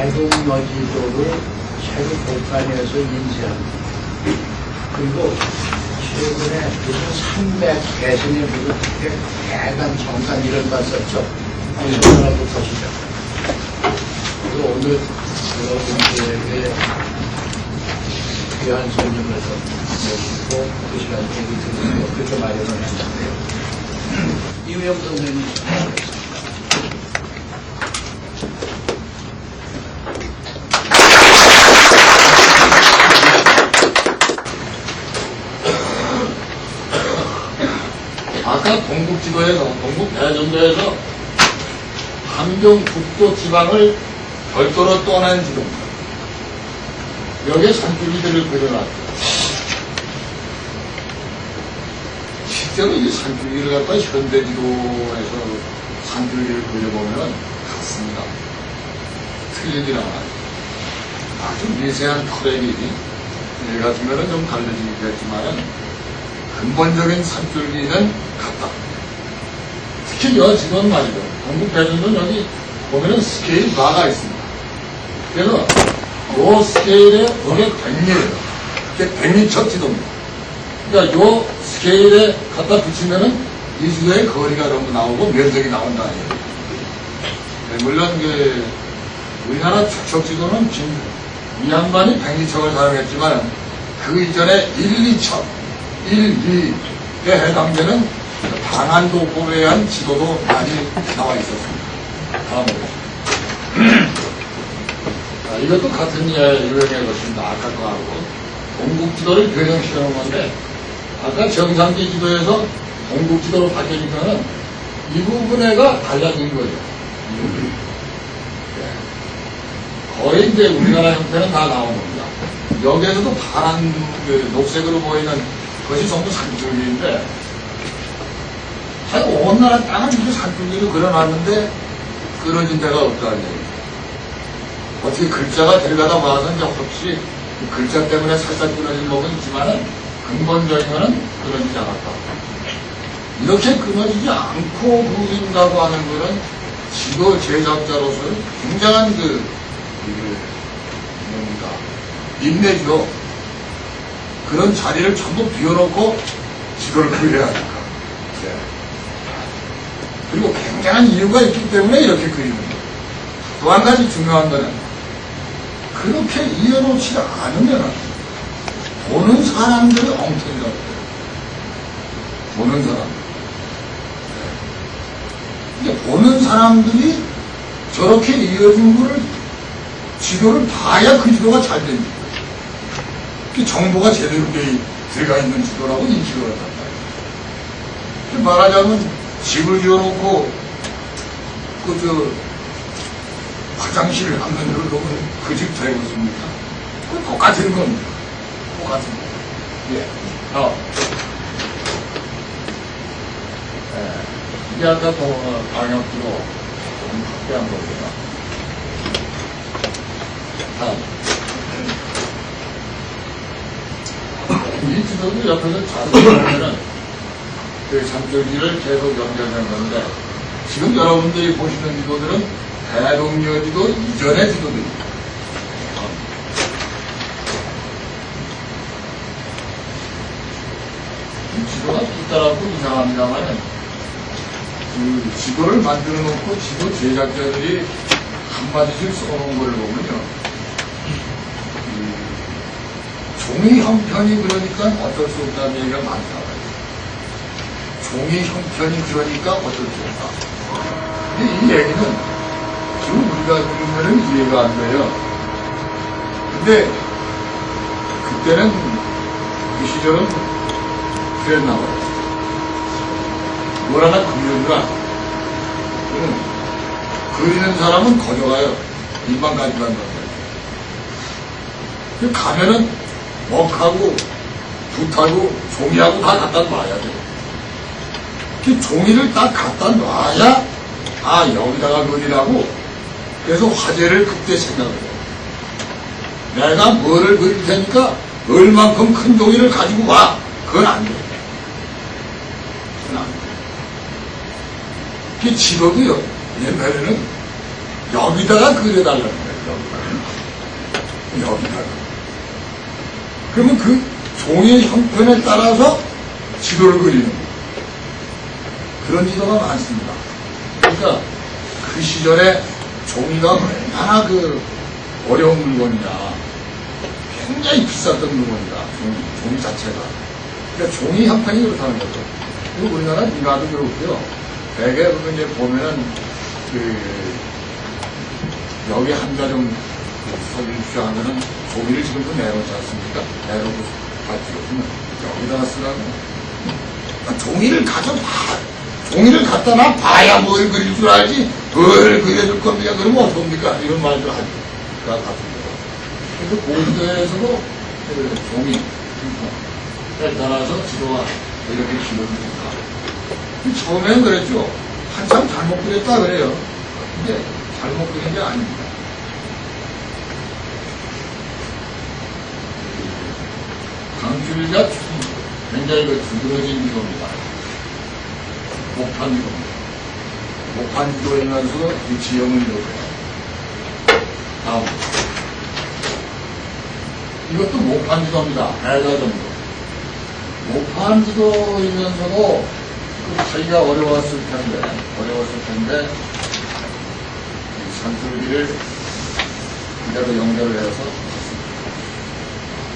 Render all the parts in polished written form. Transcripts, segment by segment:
대동여지도를 새로 복관해서 인쇄합니다. 그리고 최근에 무슨 300개선에 무슨 대단 정산 이런 거 썼죠. 하나라도 보시죠. 그리고 오늘 여러분들에게 귀한 손님을 모시고 그 시간 얘기 드리고 그렇게 마련을 했는데요. 이우영 선생님 아까 동북지도에서, 동북대전도에서 함경북도 지방을 별도로 떠난 지도입니다. 여기에 산줄기들을 그려놨죠. 실제로 이 산줄기를 갖다 현대지도에서 산줄기를 그려보면 같습니다. 틀리진 않아요. 아주 미세한 터렉이지. 얘 같으면 좀 달라지겠지만은 근본적인 산줄기는 같다. 특히 여 지도는 말이죠. 동북대전도는 여기 보면은 스케일 바가 있습니다. 그래서 요 스케일에 이게 100m예요. 이게 100m 지도입니다. 그러니까 요 스케일에 갖다 붙이면은 이 지도의 거리가 전부 나오고 면적이 나온다. 네, 물론 그 우리나라 축척 지도는 이 양반이 100m를 사용했지만 그 이전에 1, 2척 1, 2에 해당되는 방한도법에 의한 지도도 많이 나와 있었습니다. 다음으로. 이것도 같은 유형의 것입니다. 아까 거하고. 동국지도를 변형시켜 놓은 건데, 아까 정상기 지도에서 동국지도로 바뀌니까는 이 부분에가 달라진 거죠. 거의 이제 우리나라 형태는 다 나온 겁니다. 여기에서도 파란, 녹색으로 보이는 그것이 전부 산줄기인데, 온 나라 땅을 이렇게 산줄기로 그려놨는데, 끊어진 데가 없다는 얘기죠. 어떻게 글자가 들어가다 와서 이제 혹시 그 글자 때문에 살짝 끊어진 부분이 있지만은, 근본적인 거는 끊어지지 않았다. 이렇게 끊어지지 않고 그린다고 하는 거는 지도 제작자로서는 굉장한 인내죠. 그런 자리를 전부 비워놓고 지도를 그려야 하니까. 네. 그리고 굉장한 이유가 있기 때문에 이렇게 그리는 거예요. 또 한 가지 중요한 거는 그렇게 이어놓지 않으면 보는 사람들이 엉터리라고 해요. 보는 사람들. 네. 근데 보는 사람들이 저렇게 이어진 거를 지도를 봐야 그 지도가 잘 됩니다. 그 정보가 제대로 들어가 있는 지도라고 인식을 한단 말이에요. 말하자면 집을 지어놓고 화장실 화면으로 놓으면 그 집 되겠습니까? 똑같은 겁니다. 똑같은 겁니다. 예. 이게 아까 방역지로 좀 확대한 거고요. 다음. 이 지도도 옆에서 자세히 보면은 그 산줄기를 계속 연결된 건데, 지금 여러분들이 보시는 지도들은 대동여지도 이전의 지도들입니다. 이 지도가 뒤따라고 이상합니다만은, 그 지도를 만들어 놓고 지도 제작자들이 한마디씩 써놓은 걸 보면요. 종이 형편이 그러니까 어쩔 수 없다는 얘기가 많다. 종이 형편이 그러니까 어쩔 수 없다. 근데 이 얘기는 지금 우리가 보면은 이해가 안 돼요. 근데 그때는 그 시절은 그랬나 봐요. 뭘 하나 그리는가? 그리는 사람은 거져가요. 일반 가지고 간다. 가면은 먹하고 붓하고 종이하고 다 갖다 놔야 돼. 그 종이를 딱 갖다 놔야 여기다가 그리라고. 그래서 화제를 그때 생각을 해요. 내가 뭐를 그릴 테니까 얼만큼 큰 종이를 가지고 와. 그건 안 돼. 그건 안 돼. 그 지도도요. 옛날에는 여기다가 그려달라는 거예요. 여기다가. 그러면 그 종이 형편에 따라서 지도를 그리는 거예요. 그런 지도가 많습니다. 그러니까 그 시절에 종이가 얼마나 그 어려운 물건이냐. 굉장히 비쌌던 물건이다. 종이 자체가. 그러니까 종이 형편이 그렇다는 거죠. 그리고 우리나라 민가도 그렇고요. 대개 그거 이제 보면은 여기 한자 좀 써주십시오 하면은 종이를 지금도 내놓지 않습니까? 내놓고 가지고서는 여기다가 쓰라고. 그러니까 종이를 갖다 놔 봐야 뭘 그릴 줄 알지 뭘 그려줄 겁니까? 그러면 어떻습니까? 이런 말들 하니까 같습니다. 그래서 고지도에서도 종이에 따라서 지도가 이렇게 기록됩니다. 처음에는 그랬죠. 한참 잘못 그렸다 그래요. 근데 잘못 그린 게 아닙니다. 강줄기가 굉장히 두드러진 지도입니다. 목판 지도입니다. 목판 지도이면서 이 지형을 이루어요. 다음. 이것도 목판 지도입니다. 해자 정도. 목판 지도이면서도 하기가 어려웠을 텐데, 산줄기를 그대로 연결을 해서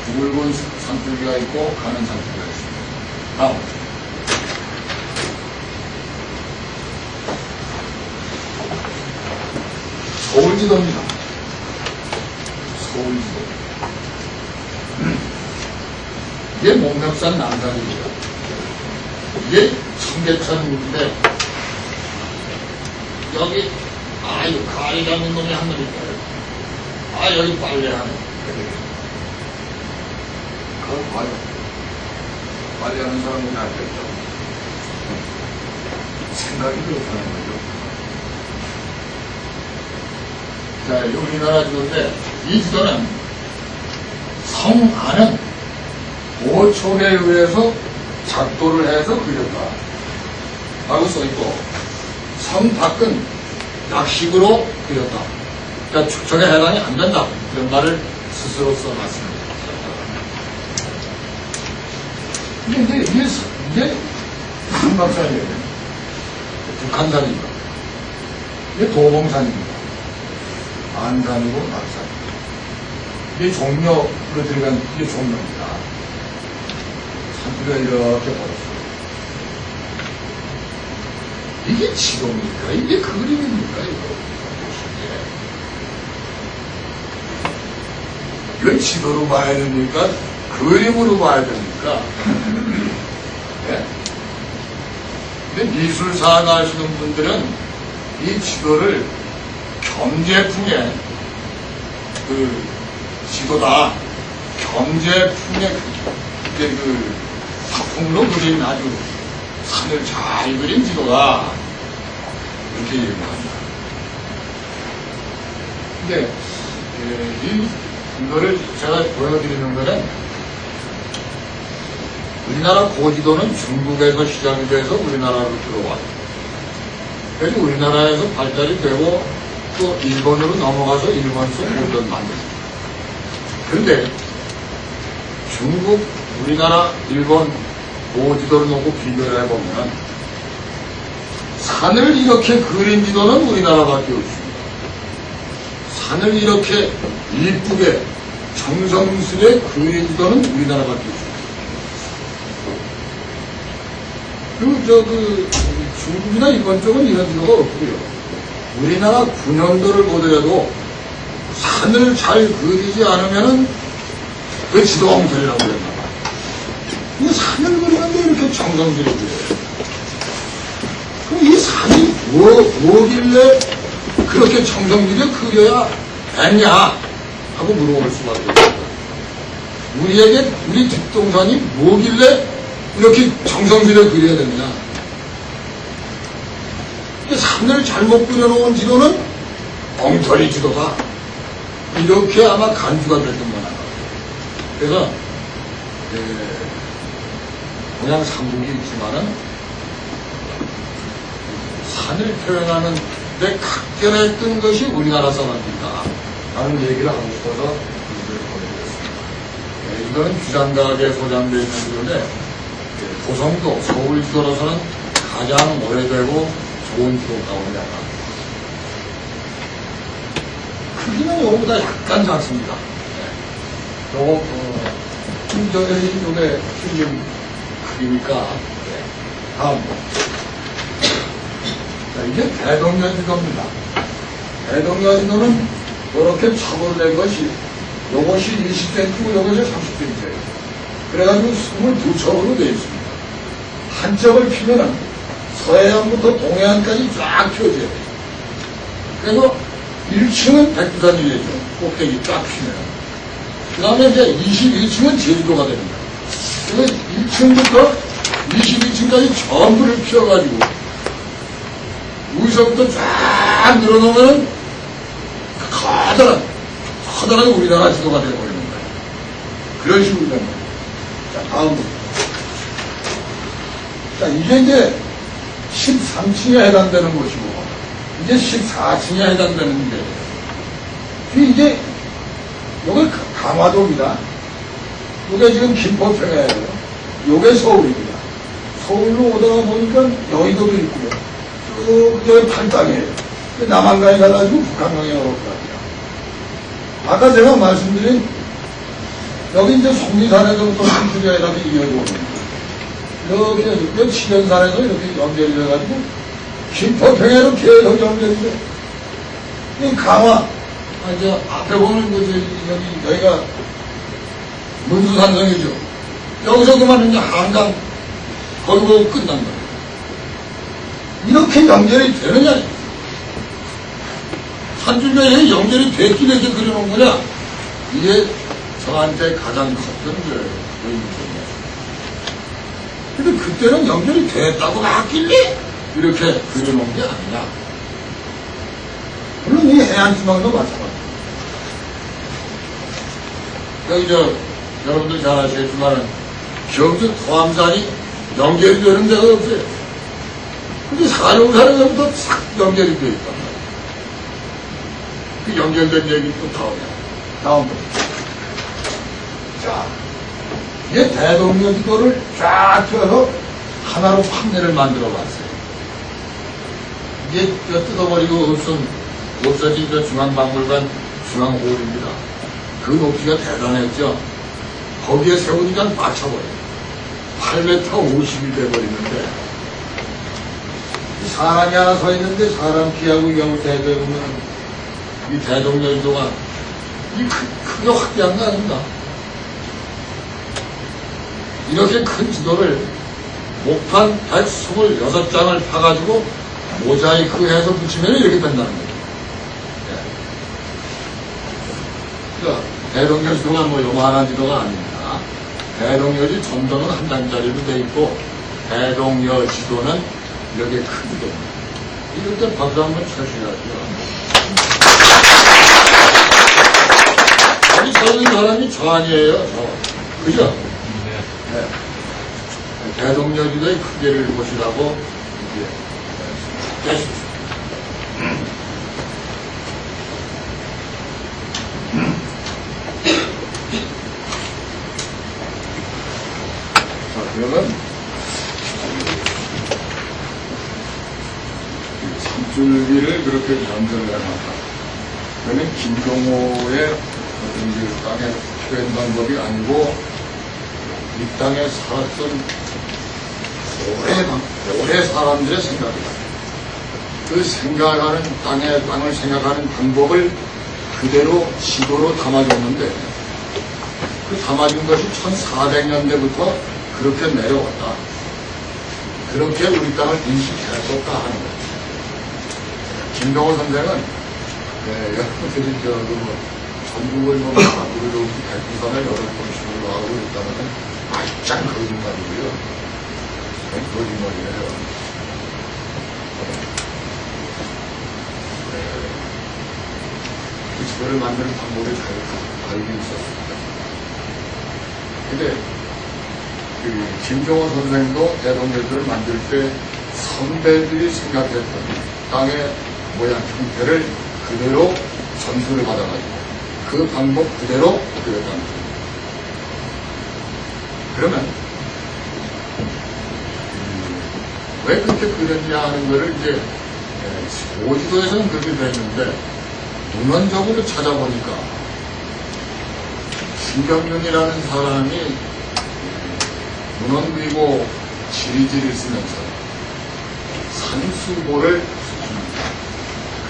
굵은 산줄기가 있고 가는 산줄기가 있습니다. 다음. 서울지도입니다. 서울지도. 이게 목명산 남산입니다. 이게 청계천인데, 여기, 이거 가위 잡는 놈이 한 놈 있어요. 여기 빨래하네. 그걸 봐요. 빨래하는 사람은 알겠죠. 생각이 그렇다는 거죠. 자, 이 우리나라 지도인데, 이 지도는 성 안은 5촌에 의해서 작도를 해서 그렸다. 라고 써있고, 성 밖은 약식으로 그렸다. 그러니까 축척에 해당이 안 된다. 그런 말을 스스로 써놨습니다. 근데 이게 한박산이에요. 북한산입니다. 이게 도봉산입니다. 안산이고 낙산. 이게 종묘로 들어간, 이게 종묘입니다. 산비가 이렇게 벌었어요. 이게 지도입니까? 이게 그림입니까? 이거 지도로 봐야 됩니까? 그림으로 봐야 됩니까? 네? 근데 미술사가 하시는 분들은 이 지도를 겸재풍의 지도다. 겸재풍의 사풍으로 그린 아주 산을 잘 그린 지도다. 이렇게 얘기합니다. 근데, 이거를 제가 보여드리는 거는, 우리나라 고지도는 중국에서 시작이 돼서 우리나라로 들어와요. 그래서 우리나라에서 발달이 되고, 또 일본으로 넘어가서 일본에서 고지도를 만들었어요. 그런데, 중국, 우리나라, 일본, 고지도를 놓고 비교를 해보면 산을 이렇게 그린 지도는 우리나라밖에 없습니다. 산을 이렇게 이쁘게 정성스레 그린 지도는 우리나라밖에 없습니다. 그리고 중국이나 일본 쪽은 이런 지도가 없고요. 우리나라 군현도를 보더라도 산을 잘 그리지 않으면은 그 지도가 엉터리라고 그랬나. 이 산을 그리는데 이렇게 정성스레 그려요. 그럼 이 산이 뭐길래 그렇게 정성스레 그려야 됐냐? 하고 물어볼 수밖에 없어요. 우리 뒷동산이 뭐길래 이렇게 정성스레 그려야 되느냐? 산을 잘못 그려놓은 지도는 엉터리 지도다. 이렇게 아마 간주가 됐던 거나. 그래서, 그냥 삼국이 있지만은 산을 표현하는 데 각별했던 것이 우리나라 사람입니다. 하는 얘기를 하고 싶어서 글을 보내드렸습니다. 네, 이거는 규장각에 소장되어 있는 지도인데 고성도 서울 지도로서는 가장 오래되고 좋은 지도 가운데 하나. 크기는 요거보다 약간 작습니다. 네. 요거 요게 필름 크기니까. 네. 다음. 자, 이게 대동여지도입니다. 대동여지도는 이렇게 차골된 것이 요것이 20cm고 요것이 30cm예요. 그래가지고 22척으로 되어 있습니다. 한 척을 피면은 서해안부터 동해안까지 쫙 펴져야 돼요. 그래서 1층은 백두산이겠죠. 꼭대기 쫙 피면. 그 다음에 이제 21층은 제주도가 됩니다. 그래서 1층부터 22층까지 전부를 피워가지고 여기서부터 쫙 늘어놓으면 커다란 우리나라 지도가 되어버리는 거예요. 그런 식으로 됩니다. 자, 다음. 자, 이게 이제 13층에 해당되는 것이고, 이제 14층에 해당되는데, 이게, 요게 강화도입니다. 요게 지금 김포평야예요. 요게 서울입니다. 서울로 오다가 보니까 여의도도 있고요. 여기 팔당이에요. 남한강에 가가지고 북한강에 올라갑니다. 아까 제가 말씀드린, 여기 이제 속리산에서부터 순추리에다가 이어지고 오는 이렇게 치전산에서 이렇게 연결이 돼가지고 김포평야로 계속 연결이 돼. 이 강화, 이제 앞에 보는 거지, 여기가 문수산성이죠. 여기서 그만 이제 한강 거기고 끝난 거예요. 이렇게 연결이 되느냐? 산줄기에 연결이 됐길래 이렇게 그려놓은 거냐? 이게 저한테 가장 컸던 의미입니다. 근데 그때는 연결이 됐다고 나왔길래 이렇게 그려놓은 게 아니냐. 물론 이 해안지방도 마찬가지입니다. 여기 여러분들 잘 아시겠지만은 경주 토암산이 연결이 되는 데가 없어요. 근데 산용산에서부터 싹 연결이 되어 있단 말이에요. 그 연결된 얘기 또 다음. 자, 이게 대동여지도를 쫙 펴서 하나로 판넬을 만들어 봤어요. 이게 뜯어버리고 없어진 중앙박물관 중앙홀입니다. 그 높이가 대단했죠. 거기에 세우니까 맞춰버려요. 8m 50이 돼버리는데, 사람이 하나 서 있는데 사람 피하고 영을 대도해 보면 이 대동여지도가 크게 확대한 거 아닌가? 이렇게 큰 지도를 목판 126장을 파가지고 모자이크해서 붙이면 이렇게 된다는 거죠. 그러니까 대동여지도가 뭐 요만한 지도가 아닙니다. 대동여지 전도는 한 장짜리로 돼 있고 대동여지도는 이렇게 큰 지도입니다. 이럴 때 박수 한번 쳐주셔야죠. 여기 서 있는 사람이 저 아니에요, 저. 그죠? 네. 대동여지도의 크기를 보시라고 이제 깨십시오. 자, 그러면 산줄기를 그렇게 연결을 해놨다. 그러면 김종호의 그 땅의 표현 방법이 아니고 이 땅에 살았던 오래 사람들의 생각이다. 그 생각하는 땅을 생각하는 방법을 그대로 지도로 담아줬는데 그 담아준 것이 1400년대부터 그렇게 내려왔다. 그렇게 우리 땅을 인식했었다 하는 거예요. 김동호 선생은 여러분들이 전국을 앞으로 백두산을 여러 번씩으로 하고 있다면 말짱 거짓말이고요. 거짓말이에요. 그 지도를 만드는 방법이 잘 알고 있었습니다. 근데 김종호 선생도 대동여지도를 만들 때 선배들이 생각했던 땅의 모양 형태를 그대로 전수를 받아가지고 그 방법 그대로 그렸다는 거예요. 그러면 왜 그렇게 그렸냐 하는 거를 이제 오지도에서는 그렇게 되었는데 문헌적으로 찾아보니까 신경륜이라는 사람이 문헌그리고 지리지를 쓰면서 산수보를 수준합니다.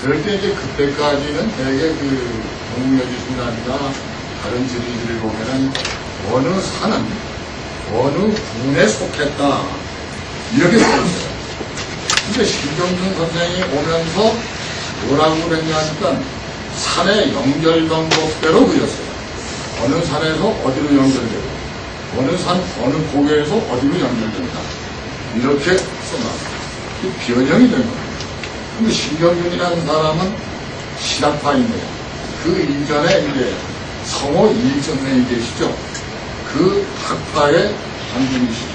그럴 때 이제 그때까지는 대개 그 동명여지순환이나 다른 지리지를 보면은 어느 산은 어느 군에 속했다 이렇게 써있어요. 근데 신경순 선생이 오면서 뭐라고 그랬냐 하니까 산의 연결 방법대로 그렸어요. 어느 산에서 어디로 연결되고 어느 산, 어느 고개에서 어디로 연결된다. 이렇게 써놨어요. 변형이 된 겁니다. 근데 신경균이라는 사람은 실학파인데 그 이전에 이제 성호 이익선생이 계시죠. 그 학파의 한 분이시죠.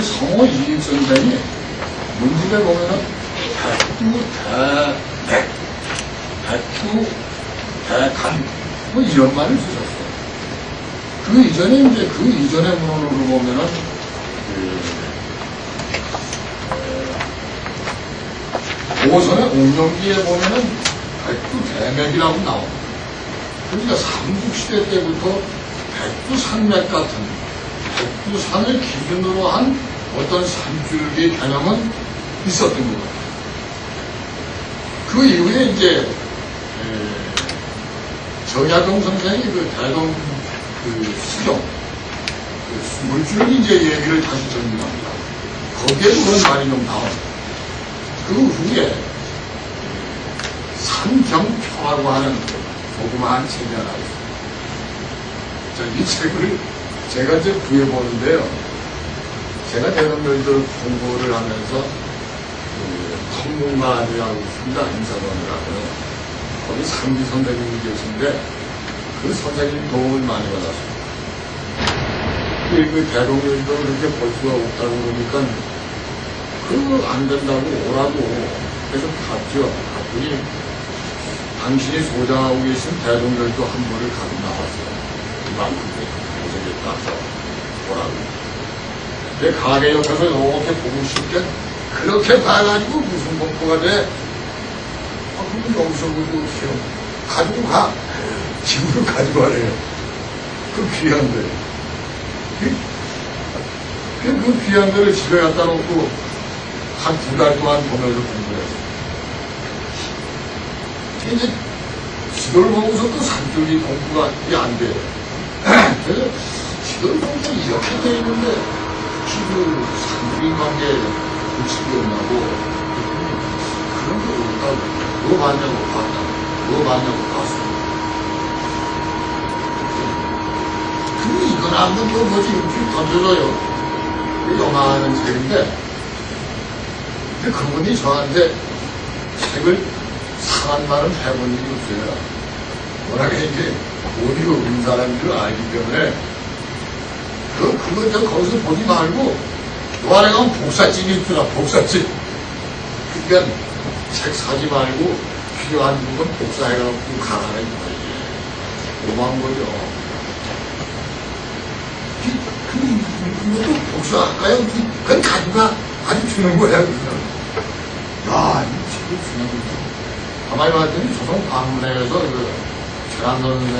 성호 이익선생이 문집에 보면은 백두 대간 뭐 이런 말을 쓰셨어요. 그 이전에 이제 그 이전의 문헌으로 보면은 오선의 옹정기에 보면은 백두대맥이라고 나옵니다. 그러니까 삼국시대 때부터 백두산맥 같은 백두산을 기준으로 한 어떤 산줄기 개념은 있었던 것 같아요. 그 이후에 이제 정약용 선생이 그 대동 그 수정 그 물줄기 이제 얘기를 다시 정리합니다. 거기에도 그런 말이 좀 나옵니다. 그 후에 산경표라고 하는 조그마한 책이 하나 있어요. 이 책을 제가 이제 구해보는데요. 제가 대동별도 공부를 하면서 성공관이라고 있습니다. 인사관이라고요. 거기 상기 선생님이 계신데 그 선생님 도움을 많이 받았습니다. 그 대동별도 그렇게 볼 수가 없다고 그러니까 그거 안 된다고 오라고 해서 갔죠. 갔더니 당신이 소장하고 계신 대동별도 한 번을 가지고 나왔어요. 이만큼 고생했다. 오라고. 내 가게 옆에서 이렇게 보고 싶게 그렇게 봐가지고 무슨 공부가 돼? 그럼 여기서 그거 가지고 가. 집으로 가지고 가래요. 그 귀한데. 그 귀한 거를 집에 갖다 놓고 한 2달 동안 보면서 공부했어요. 이제 지도를 보고서 또 산쪽이 공부가 안 돼요. 그래서 지도를 보고서 이렇게 돼 있는데 혹시 그 산쪽인 관계에 고치기 없나고 그런 거 없다고. 뭐 봤냐고 봤다. 뭐 봤냐고 봤어. 근데 이건 한번 또 뭐지 이렇게 던져줘요. 요만한 책인데 근데 그분이 저한테 책을 사간 말은 해본 일이 없어요. 워낙에 이제 어디 없는 사람인 줄 알기 때문에 그거 저 거기서 보지 말고 요 안에 가면 복사집이 있구나. 복사집. 그러니까 책 사지 말고 필요한 부분 복사해갖고 가라는 거지. 오만 거죠. 그것도 복사할까요? 그건 가져가. 아주 주는 거야. 야, 이 책이 주는 거죠. 가만히 봤더니 조선 방문회에서 그 최란 선생의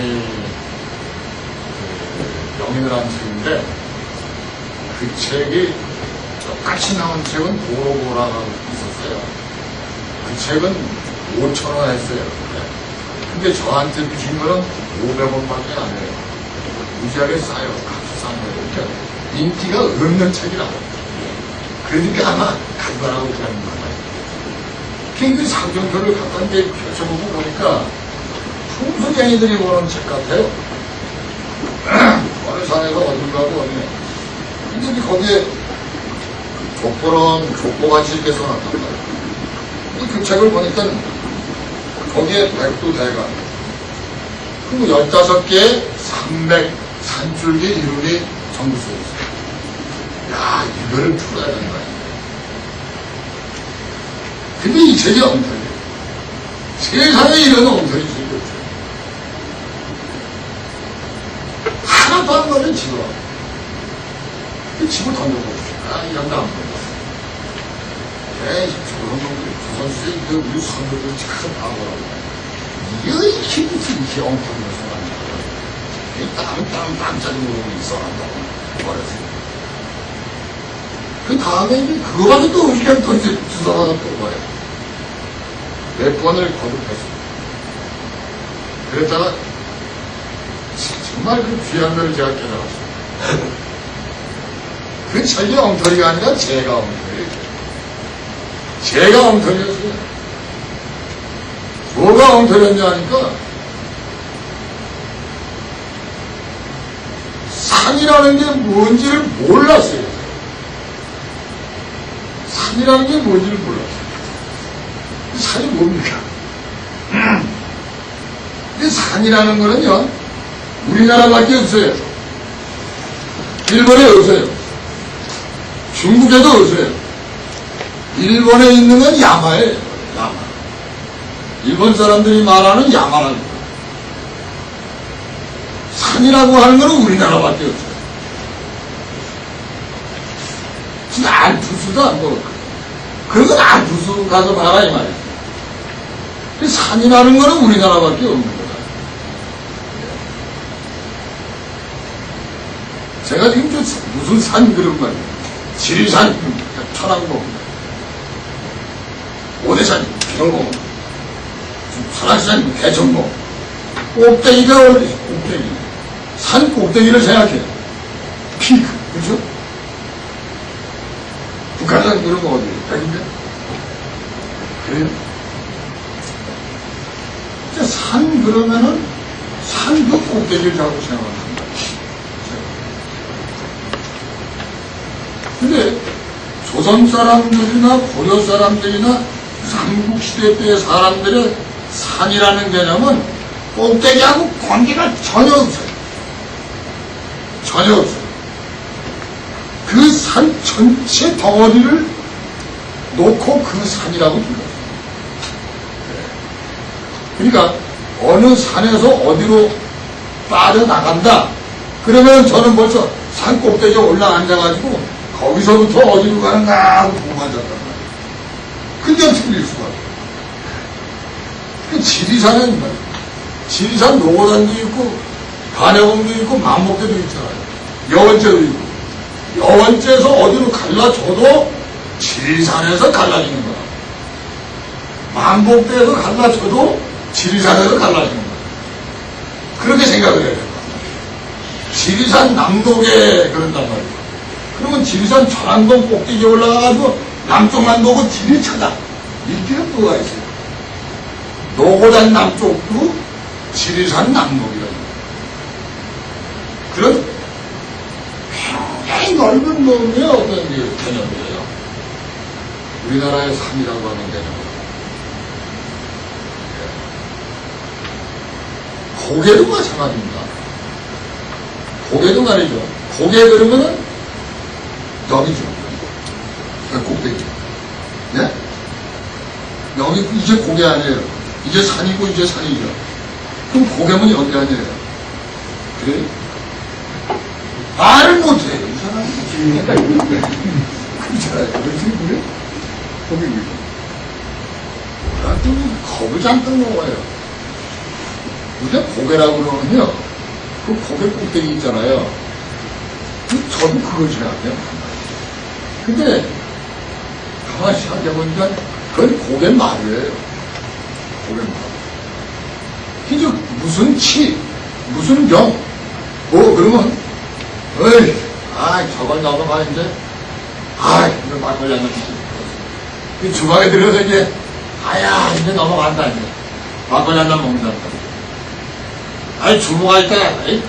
영인을 한 책인데 그 책이 똑같이 나온 책은 보로보라가 있었어요. 그 책은 5,000원 했어요. 근데 저한테 주신 거는 500원밖에 안 해요. 무지하게 싸요. 값이 싼 거예요. 그러니까 인기가 없는 책이라고. 그러니까 아마 가져가라고 그러는 거예요. 그 상정표를 갖다 이제 펼쳐보고 보니까 풍수쟁이들이 보는 책 같아요. 어느 산에서 어딜 가고 어디에. 근데 거기에 족보는 족보같이 이렇게 써놨단 말이에요. 그 책을 보니까 거기에 백두대간 그리고 15개의 산맥, 산줄기 이름이 전부 써있어요. 야, 이거를 풀어야 된다. 근데 이 책이 엄청나요. 세상에 이런 엉터리 소리 없어요. 하나도 안 가면 집어. 그 집을 던져버렸어. 아, 이 양도 안 보여. 에이, 저런 놈들이 조선시대 그 우리 선조들 참 바보라고. 이렇게 무슨 이렇게 엉터리 것을 만들어. 땀짜리 모르고 있어 한다고 버렸어요. 그 다음에 이제 그거밖에 또 그냥 또 이제 주사가 또 와요. 몇 번을 거듭했습니다. 그랬다가 정말 그 귀한 걸 제가 깨달았습니다. 그 절대 엉터리가 아니라 제가 엉터리예요. 제가 엉터리였어요. 뭐가 엉터리였냐 하니까 산이라는 게 뭔지를 몰랐어요. 산이라는 게 뭔지를 몰랐어요. 산이 뭡니까? 이 산이라는 거는요, 우리나라밖에 없어요. 일본에 없어요. 중국에도 없어요. 일본에 있는 건 야마예요. 야마. 일본 사람들이 말하는 야마라는 거예요. 산이라고 하는 건 우리나라밖에 없어요. 진짜 알프스도 안 보고. 그런 건 알프스 가서 봐라 이 말이에요. 산이라는 거는 우리나라밖에 없는 거다. 제가 지금 무슨 산 그런 말이에요. 지리산, 천왕봉, 오대산, 별봉, 설악산, 개천봉. 꼭대기가 어디? 꼭대기. 산 꼭대기를 생각해요. 피크, 그죠? 북한산 그런 거 어디에요? 백인데? 그래요? 산 그러면은 산도 꼭대기를 잡고 생각합니다. 근데 조선 사람들이나 고려 사람들이나 삼국시대 때의 사람들의 산이라는 개념은 꼭대기하고 관계가 전혀 없어요. 전혀 없어요. 그 산 전체 덩어리를 놓고 그 산이라고 불러요. 그러니까 어느 산에서 어디로 빠져나간다. 그러면 저는 벌써 산 꼭대기에 올라앉아가지고 거기서부터 어디로 가는가 하고 보고 앉았단 말이에요. 근데 틀릴 수가 없어요. 그 지리산은 지리산 노고단도 있고 반야봉도 있고 만복대도 있잖아요. 여원제도 있고. 여원제에서 어디로 갈라줘도 지리산에서 갈라지는 거야. 만복대에서 갈라줘도 지리산에서 갈라지는 거야. 그렇게 생각을 해야 된다. 지리산 남독에 그런단 말이야. 그러면 지리산 천왕봉 꼭대기에 올라가가지고 남쪽만 보고 지리 쳐다. 이렇게 뭐가 있어요. 노고단 남쪽도 지리산 남독이라는 거예요. 그런 굉장히 넓은 놈의 어떤 개념이에요. 우리나라의 산이라고 하는 개념. 고개도 마찬가지입니다. 고개도 말이죠. 고개 그러면은 여기죠. 꼭대기. 네? 여기 이제 고개 아니에요. 이제 산이고 이제 산이죠. 그럼 고개면 여기 아니에요. 그래요? 말을 못해요. 이 사람이. 그렇잖아요. 그렇지, 그래? 거기 왜? 뭐라도 겁을 잠깐 먹어요. 우리가 고개라고 그러면요. 그 고개 꼭대기 있잖아요. 저도 그걸 생각해요. 근데, 가만히 생각해보니까, 그건 고개 말이에요. 고개 말. 이제 무슨 치, 무슨 병, 그러면, 어이, 저걸 넘어가, 이제, 이거 막걸리 한 잔 이 주방에 들어서 이제, 이제 넘어간다, 이제. 막걸리 한 잔 먹는다. 주무할 때,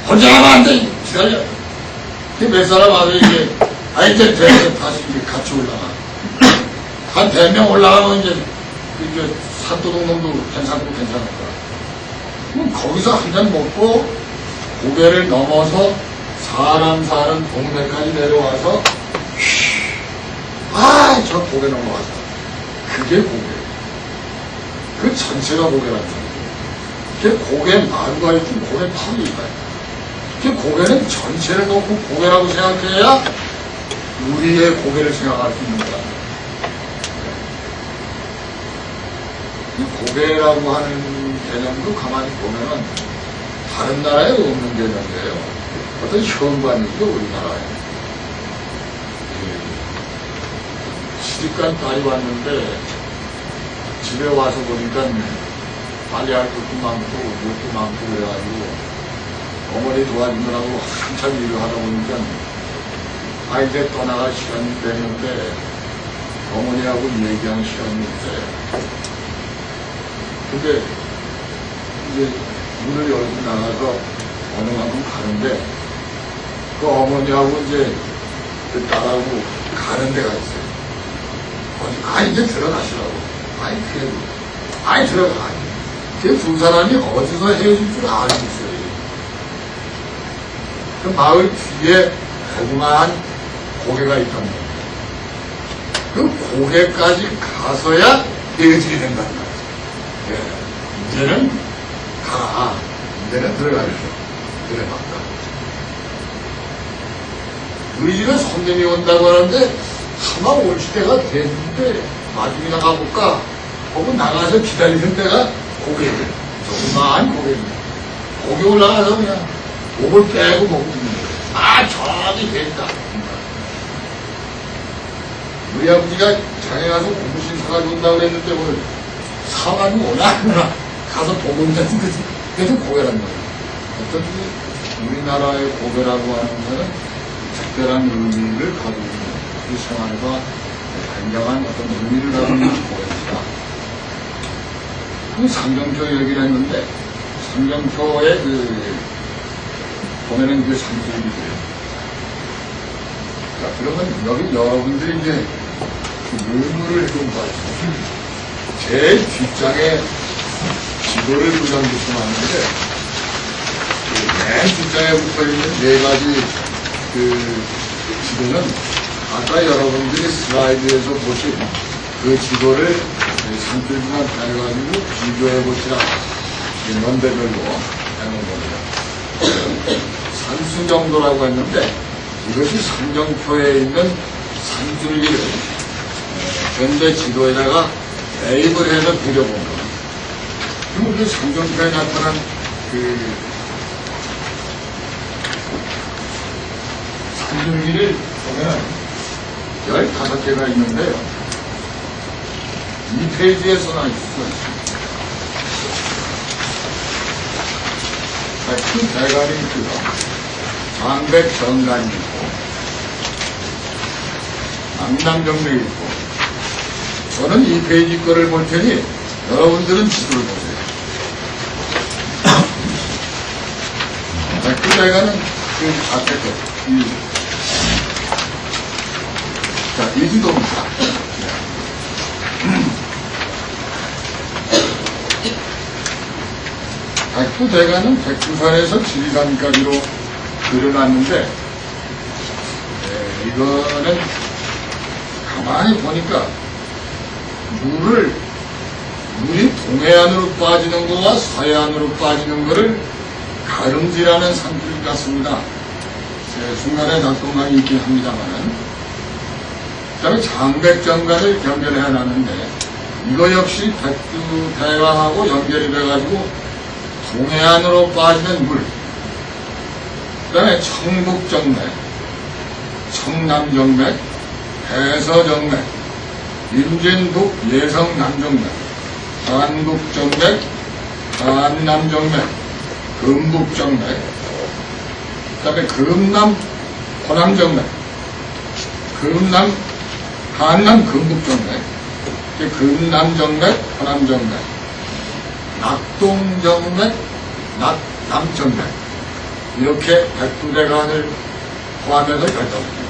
혼자 가면 안 돼. 기다려. 몇 사람 와서 이제, 이제 배에서 다시 이제 같이 올라가. 한 100명 올라가면 이제 산도둑놈도 괜찮을 거야. 그럼 거기서 한 잔 먹고, 고개를 넘어서 사람 사는 동네까지 내려와서, 저 고개 넘어갔다. 그게 고개예요. 그 전체가 고개라는 거예요. 그 고개 마루가 있고 고개 턱이 있어요. 그 고개는 전체를 놓고 고개라고 생각해야 우리의 고개를 생각할 수 있는 거다. 이 고개라고 하는 개념도 가만히 보면은 다른 나라에 없는 개념이에요. 어떤 현관이죠, 우리나라에. 시집간 딸이 왔는데 집에 와서 보니까 빨래할 것도 많고 뭣도 많고 그래가지고 어머니 도와주느라고 한참 일을 하다 보니까 이제 떠나갈 시간이 됐는데 어머니하고 얘기한 시간이 있대. 근데 이제 문을 열고 나가서 어느 만큼 가는데 그 어머니하고 이제 그 딸하고 가는 데가 있어요. 이제 들어가시라고. 그래도. 들어가. 그 두 사람이 어디서 헤어질 줄 알겠어요. 그 마을 뒤에 조그마한 고개가 있단 말이에요. 그 고개까지 가서야 헤어지게 된다는 거예요. 이제는 가. 이제는 들어가야죠. 그래, 맞다. 우리 집에 손님이 온다고 하는데 아마 올 때가 됐는데 나중에 나가볼까 하고 나가서 기다리는 데가 고개를 조그마한 고개입니다. 고개 올라가서 그냥 목을 빼고 먹고 있는 거예요. 저기 됐다. 우리 아버지가 장에 가서 고무신 사가지고 온다고 그랬는데 오늘 사가지고 오나 가서 보고 온다는 거지. 그래서 고개란 말이에요. 어떤 우리나라의 고개라고 하는 거는 특별한 의미를 가지고 있는 그 생활과 굉장한 어떤 의미를 가지고 있는 고개입니다. 그 삼정표 얘기를 했는데 삼정표에 보면은 그 상징이 돼요. 자, 그러면 여기 여러분들이 이제 그 의무를 좀 봐주세요. 제일 뒷장에 지도를 그려놓고 하는데 맨 뒷장에 붙어있는 네 가지 그 지도는 아까 여러분들이 슬라이드에서 보신 그 지도를 산줄기만 해가지고 비교해보시라 연대별로 해놓은 겁니다. 산수정도라고 했는데 이것이 삼정표에 있는 산줄기를 현대 지도에다가 대입을 해서 그려본 겁니다. 그럼 그 삼정표에 나타난 그 산줄기를 보면 15개가 있는데요. 이 페이지에서 나올 수가 있습니다. 큰 대관이 있고요. 장백 정관이 있고, 남남정맥이 있고, 저는 이 페이지 거를 볼 테니 여러분들은 지도를 보세요. 큰 대관은 그 앞에 거, 이 지도입니다. 백두대간은 백두산에서 지리산까지로 그려놨는데 이거는 가만히 보니까 물이 동해안으로 빠지는 거와 서해안으로 빠지는 거를 가름지라는 산줄 같습니다. 중간에 낙동강이 있긴 합니다만은 그 다음에 장백정간을 연결해 놨는데 이거 역시 백두대간하고 연결이 돼가지고 동해안으로 빠지는 물, 그 다음에 청북정맥, 청남정맥, 해서정맥, 임진북 예성남정맥, 한북정맥, 한남정맥, 금북정맥, 그 다음에 금남 호남정맥, 한남 금북정맥, 금남정맥, 호남정맥, 낙동정맥, 남정맥 이렇게 백두대간을 포함해서 결정합니다.